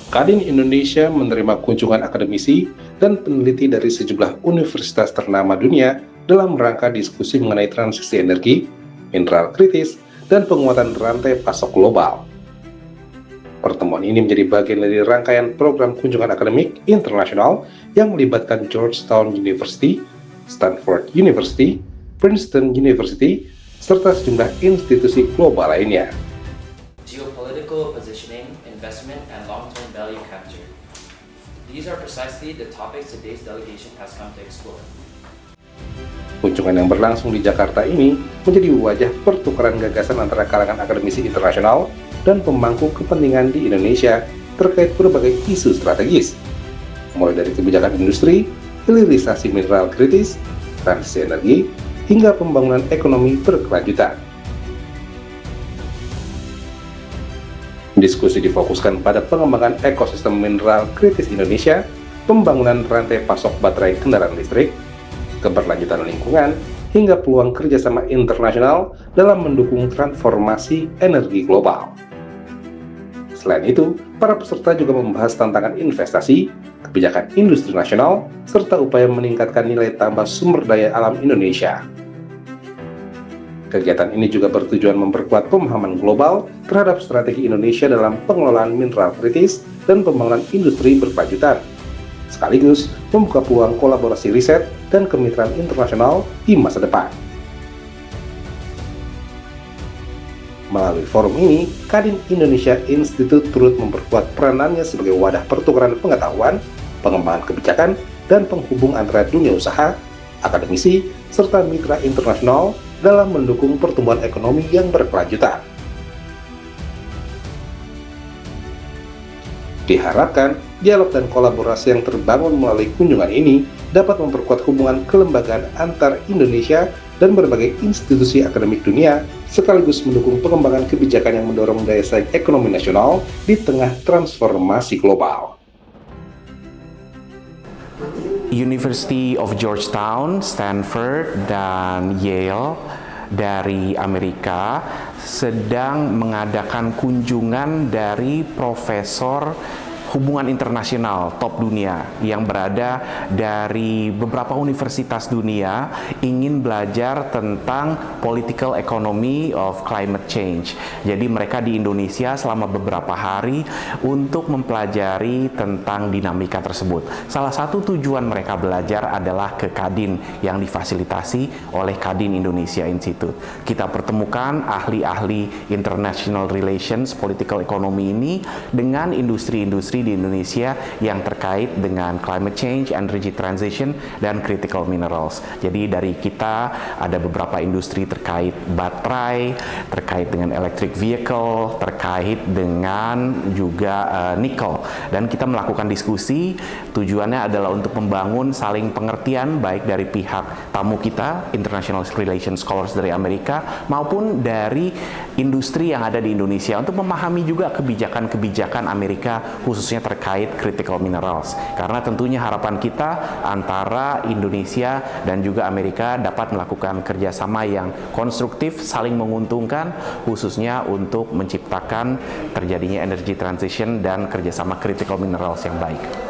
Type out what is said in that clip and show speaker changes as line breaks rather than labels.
Kadin Indonesia menerima kunjungan akademisi dan peneliti dari sejumlah universitas ternama dunia dalam rangka diskusi mengenai transisi energi, mineral kritis, dan penguatan rantai pasok global. Pertemuan ini menjadi bagian dari rangkaian program kunjungan akademik internasional yang melibatkan Georgetown University, Stanford University, Princeton University, serta sejumlah institusi global lainnya.
Geopolitical positioning, investment, and long-term value capture. These are precisely the topics today's delegation has come to explore.
Kunjungan yang berlangsung di Jakarta ini menjadi wajah pertukaran gagasan antara kalangan akademisi internasional dan pemangku kepentingan di Indonesia terkait berbagai isu strategis, mulai dari kebijakan industri, hilirisasi mineral kritis, transisi energi, hingga pembangunan ekonomi berkelanjutan. Diskusi difokuskan pada pengembangan ekosistem mineral kritis Indonesia, pembangunan rantai pasok baterai kendaraan listrik, keberlanjutan lingkungan, hingga peluang kerjasama internasional dalam mendukung transformasi energi global. Selain itu, para peserta juga membahas tantangan investasi, kebijakan industri nasional, serta upaya meningkatkan nilai tambah sumber daya alam Indonesia. Kegiatan ini juga bertujuan memperkuat pemahaman global terhadap strategi Indonesia dalam pengelolaan mineral kritis dan pembangunan industri berkelanjutan, sekaligus membuka peluang kolaborasi riset dan kemitraan internasional di masa depan. Melalui forum ini, Kadin Indonesia Institute turut memperkuat peranannya sebagai wadah pertukaran pengetahuan, pengembangan kebijakan, dan penghubung antara dunia usaha, akademisi, serta mitra internasional dalam mendukung pertumbuhan ekonomi yang berkelanjutan. Diharapkan, dialog dan kolaborasi yang terbangun melalui kunjungan ini dapat memperkuat hubungan kelembagaan antar Indonesia dan berbagai institusi akademik dunia, sekaligus mendukung pengembangan kebijakan yang mendorong daya saing ekonomi nasional di tengah transformasi global.
University of Georgetown, Stanford, dan Yale dari Amerika sedang mengadakan kunjungan dari profesor hubungan internasional top dunia yang berada dari beberapa universitas dunia ingin belajar tentang political economy of climate change. Jadi mereka di Indonesia selama beberapa hari untuk mempelajari tentang dinamika tersebut. Salah satu tujuan mereka belajar adalah ke Kadin yang difasilitasi oleh Kadin Indonesia Institute. Kita pertemukan ahli-ahli international relations, political economy ini dengan industri-industri di Indonesia yang terkait dengan climate change, energy transition, dan critical minerals. Jadi dari kita ada beberapa industri terkait baterai, terkait dengan electric vehicle, terkait dengan juga nikel. Dan kita melakukan diskusi, tujuannya adalah untuk membangun saling pengertian baik dari pihak tamu kita, international relations scholars dari Amerika, maupun dari industri yang ada di Indonesia untuk memahami juga kebijakan-kebijakan Amerika khususnya terkait critical minerals. Karena tentunya harapan kita antara Indonesia dan juga Amerika dapat melakukan kerjasama yang konstruktif, saling menguntungkan, khususnya untuk menciptakan terjadinya energy transition dan kerjasama critical minerals yang baik.